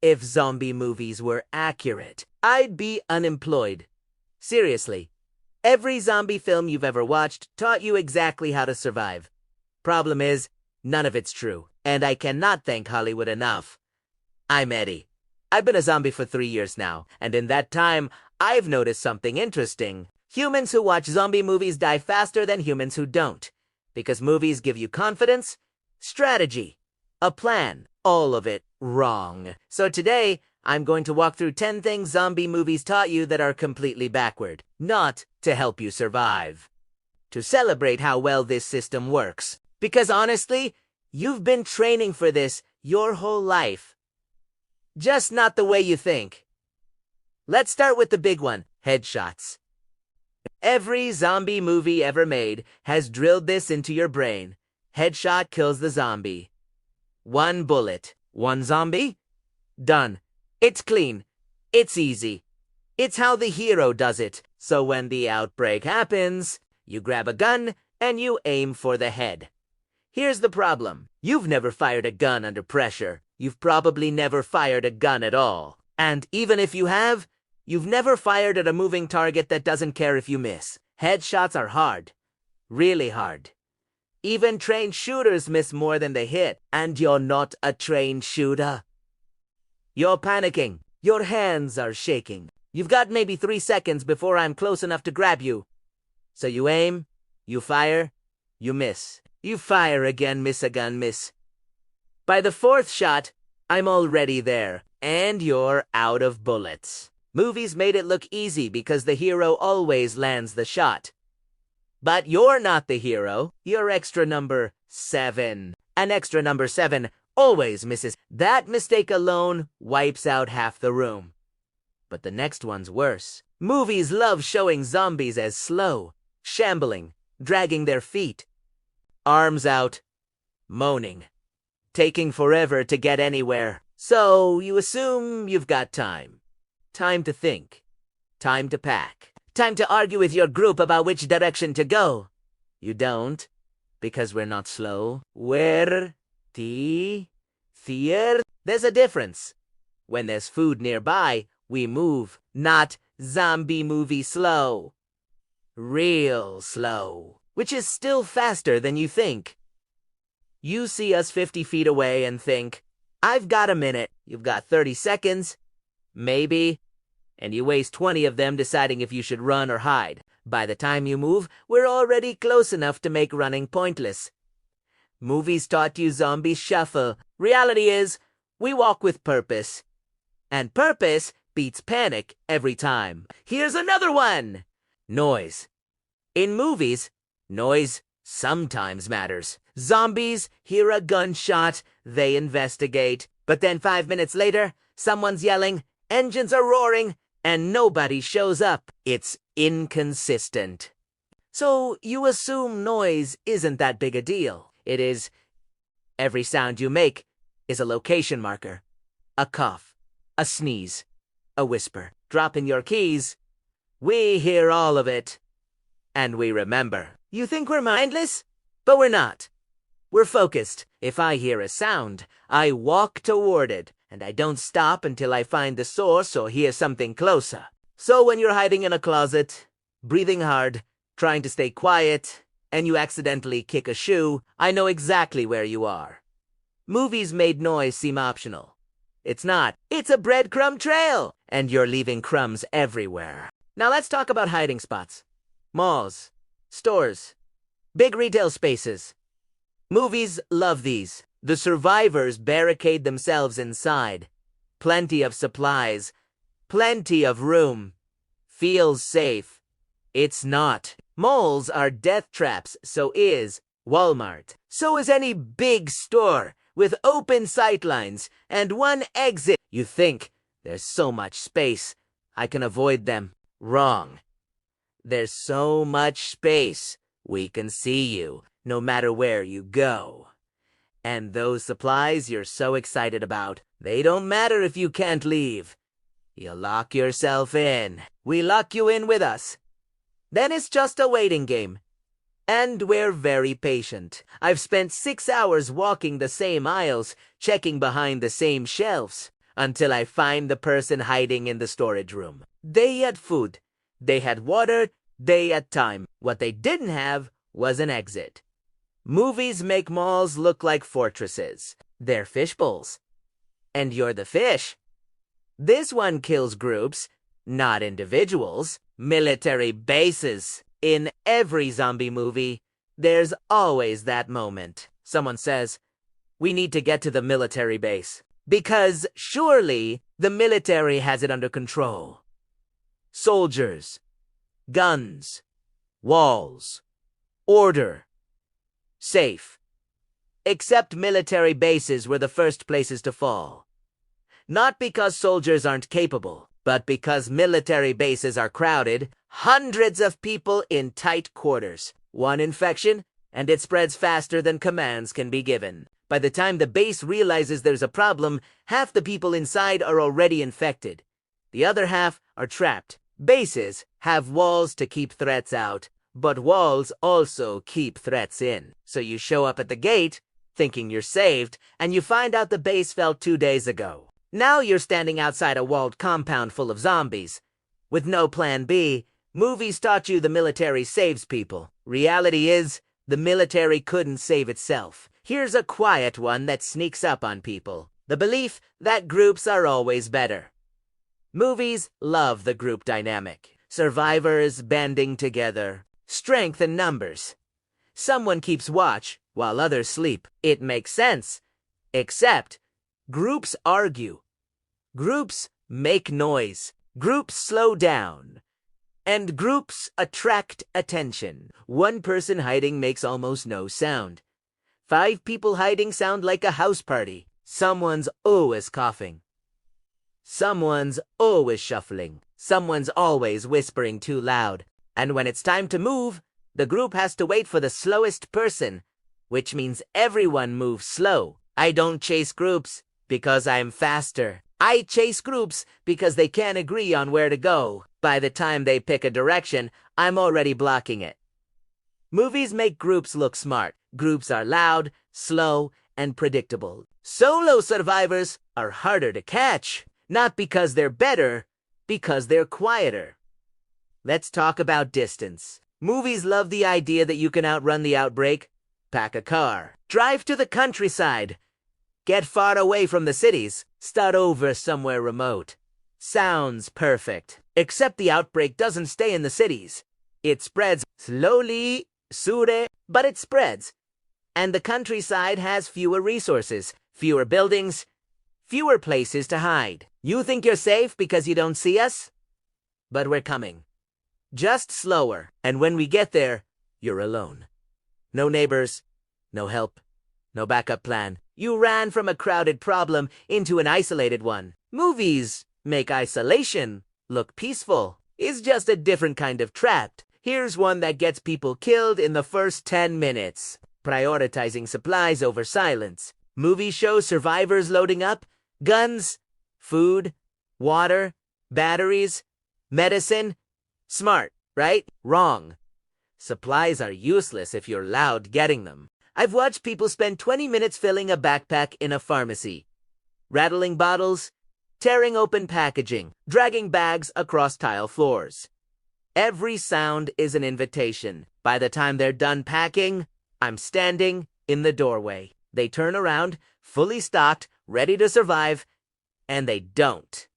If zombie movies were accurate, I'd be unemployed. Seriously, every zombie film you've ever watched taught you exactly how to survive. Problem is, none of it's true, and I cannot thank Hollywood enough. I'm Eddie. I've been a zombie for 3 years now, and in that time, I've noticed something interesting. Humans who watch zombie movies die faster than humans who don't, because movies give you confidence, strategy, a plan, all of it wrong. So today, I'm going to walk through 10 things zombie movies taught you that are completely backward, not to help you survive. To celebrate how well this system works. Because honestly, you've been training for this your whole life. Just not the way you think. Let's start with the big one, headshots. Every zombie movie ever made has drilled this into your brain. Headshot kills the zombie. One bullet, one zombie, done. It's clean. It's easy. It's how the hero does it. So when the outbreak happens, you grab a gun and you aim for the head. Here's the problem. You've never fired a gun under pressure. You've probably never fired a gun at all. And even if you have, you've never fired at a moving target that doesn't care if you miss. Headshots are hard. Really hard. Even trained shooters miss more than they hit. And you're not a trained shooter. You're panicking. Your hands are shaking. You've got maybe 3 seconds before I'm close enough to grab you. So you aim, you fire, you miss. You fire again, miss again, miss. By the 4th shot, I'm already there, and you're out of bullets. Movies made it look easy because the hero always lands the shot. But you're not the hero. You're extra number 7. An extra number 7 always misses. That mistake alone wipes out half the room. But the next one's worse. Movies love showing zombies as slow, shambling, dragging their feet, arms out, moaning, taking forever to get anywhere. So you assume you've got time. Time to think. Time to pack. Time to argue with your group about which direction to go. You don't, because we're not slow. We're fear. There's a difference. When there's food nearby, we move, not zombie movie slow. Real slow, which is still faster than you think. You see us 50 feet away and think, I've got a minute. You've got 30 seconds, maybe, and you waste 20 of them deciding if you should run or hide. By the time you move, we're already close enough to make running pointless. Movies taught you zombies shuffle. Reality is, we walk with purpose. And purpose beats panic every time. Here's another one! Noise. In movies, noise sometimes matters. Zombies hear a gunshot, they investigate. But then 5 minutes later, someone's yelling, engines are roaring, and nobody shows up. It's inconsistent. So you assume noise isn't that big a deal. It is. Every sound you make is a location marker. A cough, a sneeze, a whisper. Dropping your keys. We hear all of it. And we remember. You think we're mindless? But we're not. We're focused. If I hear a sound, I walk toward it, and I don't stop until I find the source or hear something closer. So when you're hiding in a closet, breathing hard, trying to stay quiet, and you accidentally kick a shoe, I know exactly where you are. Movies made noise seem optional. It's not. It's a breadcrumb trail, and you're leaving crumbs everywhere. Now let's talk about hiding spots. Malls, stores, big retail spaces. Movies love these. The survivors barricade themselves inside. Plenty of supplies. Plenty of room. Feels safe. It's not. Malls are death traps, so is Walmart. So is any big store with open sightlines and one exit. You think, there's so much space, I can avoid them. Wrong. There's so much space, we can see you, no matter where you go. And those supplies you're so excited about, they don't matter if you can't leave. You lock yourself in. We lock you in with us. Then it's just a waiting game. And we're very patient. I've spent 6 hours walking the same aisles, checking behind the same shelves. until I find the person hiding in the storage room. They had food, they had water, they had time. What they didn't have was an exit. Movies make malls look like fortresses. They're fishbowls. And you're the fish. This one kills groups, not individuals. Military bases. In every zombie movie, there's always that moment. Someone says, "We need to get to the military base." Because surely the military has it under control. Soldiers, guns, walls, order, safe. Except military bases were the first places to fall. Not because soldiers aren't capable, but because military bases are crowded, hundreds of people in tight quarters. One infection, and it spreads faster than commands can be given. By the time the base realizes there's a problem, half the people inside are already infected. The other half are trapped. Bases have walls to keep threats out, but walls also keep threats in. So you show up at the gate, thinking you're saved, and you find out the base fell 2 days ago. Now you're standing outside a walled compound full of zombies. With no plan B, movies taught you the military saves people. Reality is, the military couldn't save itself. Here's a quiet one that sneaks up on people. The belief that groups are always better. Movies love the group dynamic. Survivors banding together. Strength in numbers. Someone keeps watch while others sleep. It makes sense. Except, groups argue. Groups make noise. Groups slow down. And groups attract attention. One person hiding makes almost no sound. 5 people hiding sound like a house party. Someone's always coughing. Someone's always shuffling. Someone's always whispering too loud. And when it's time to move, the group has to wait for the slowest person, which means everyone moves slow. I don't chase groups because I'm faster. I chase groups because they can't agree on where to go. By the time they pick a direction, I'm already blocking it. Movies make groups look smart. Groups are loud, slow, and predictable. Solo survivors are harder to catch. Not because they're better, because they're quieter. Let's talk about distance. Movies love the idea that you can outrun the outbreak. Pack a car. Drive to the countryside. Get far away from the cities. Start over somewhere remote. Sounds perfect. Except the outbreak doesn't stay in the cities. It spreads slowly, but it spreads. And the countryside has fewer resources, fewer buildings, fewer places to hide. You think you're safe because you don't see us? But we're coming. Just slower. And when we get there, you're alone. No neighbors, no help, no backup plan. You ran from a crowded problem into an isolated one. Movies make isolation look peaceful. It's just a different kind of trap. Here's one that gets people killed in the first 10 minutes. Prioritizing supplies over silence. Movies show survivors loading up. Guns, food, water, batteries, medicine. Smart, right? Wrong. Supplies are useless if you're loud getting them. I've watched people spend 20 minutes filling a backpack in a pharmacy. Rattling bottles, tearing open packaging, dragging bags across tile floors. Every sound is an invitation. By the time they're done packing, I'm standing in the doorway. They turn around, fully stocked, ready to survive, and they don't.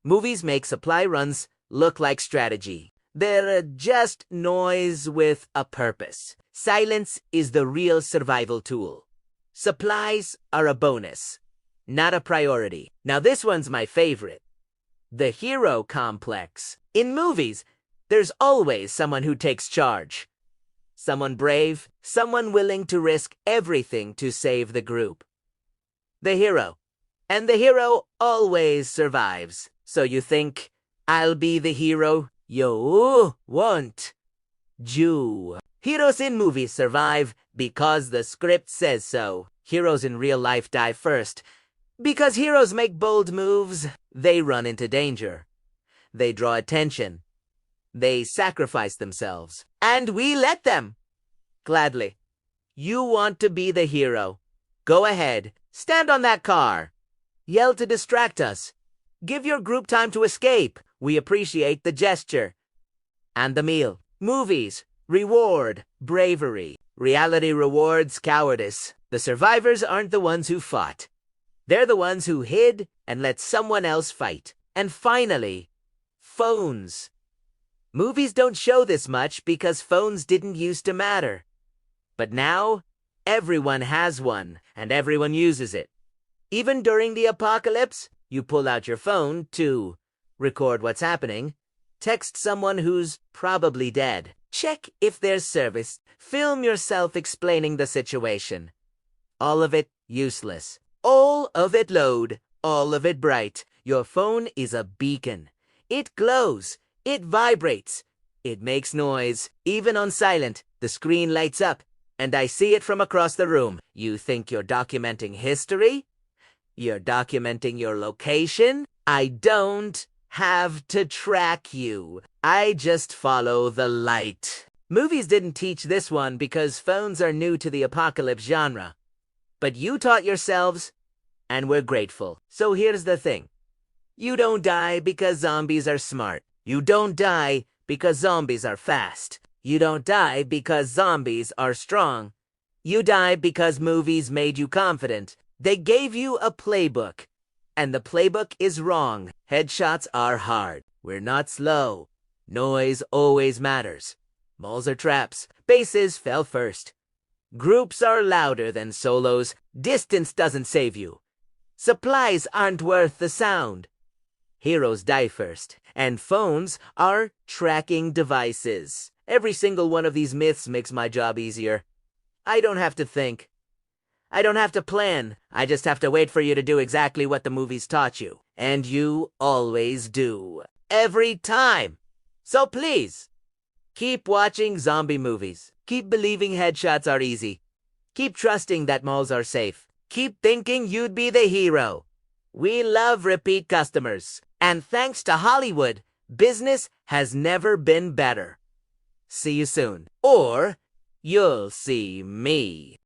Movies make supply runs look like strategy. They're just noise with a purpose. Silence is the real survival tool. Supplies are a bonus, not a priority. Now this one's my favorite. The hero complex. In movies, there's always someone who takes charge. Someone brave, someone willing to risk everything to save the group. The hero. And the hero always survives. So you think, I'll be the hero? You won't. Jew. Heroes in movies survive because the script says so. Heroes in real life die first. Because heroes make bold moves, they run into danger. They draw attention. They sacrifice themselves. And we let them. Gladly. You want to be the hero. Go ahead. Stand on that car. Yell to distract us. Give your group time to escape. We appreciate the gesture. And the meal. Movies. Reward. Bravery. Reality rewards cowardice. The survivors aren't the ones who fought. They're the ones who hid and let someone else fight. And finally, phones. Movies don't show this much because phones didn't used to matter. But now, everyone has one, and everyone uses it. Even during the apocalypse, you pull out your phone to record what's happening, text someone who's probably dead, check if there's service, film yourself explaining the situation. All of it useless. All of it loud. All of it bright. Your phone is a beacon. It glows. It vibrates. It makes noise. Even on silent, the screen lights up, and I see it from across the room. You think you're documenting history? You're documenting your location? I don't have to track you. I just follow the light. Movies didn't teach this one because phones are new to the apocalypse genre. But you taught yourselves, and we're grateful. So here's the thing. You don't die because zombies are smart. You don't die because zombies are fast. You don't die because zombies are strong. You die because movies made you confident. They gave you a playbook. And the playbook is wrong. Headshots are hard. We're not slow. Noise always matters. Malls are traps. Bases fell first. Groups are louder than solos. Distance doesn't save you. Supplies aren't worth the sound. Heroes die first. And phones are tracking devices. Every single one of these myths makes my job easier. I don't have to think. I don't have to plan. I just have to wait for you to do exactly what the movies taught you. And you always do. Every time. So please, keep watching zombie movies. Keep believing headshots are easy. Keep trusting that malls are safe. Keep thinking you'd be the hero. We love repeat customers. And thanks to Hollywood, business has never been better. See you soon. Or you'll see me.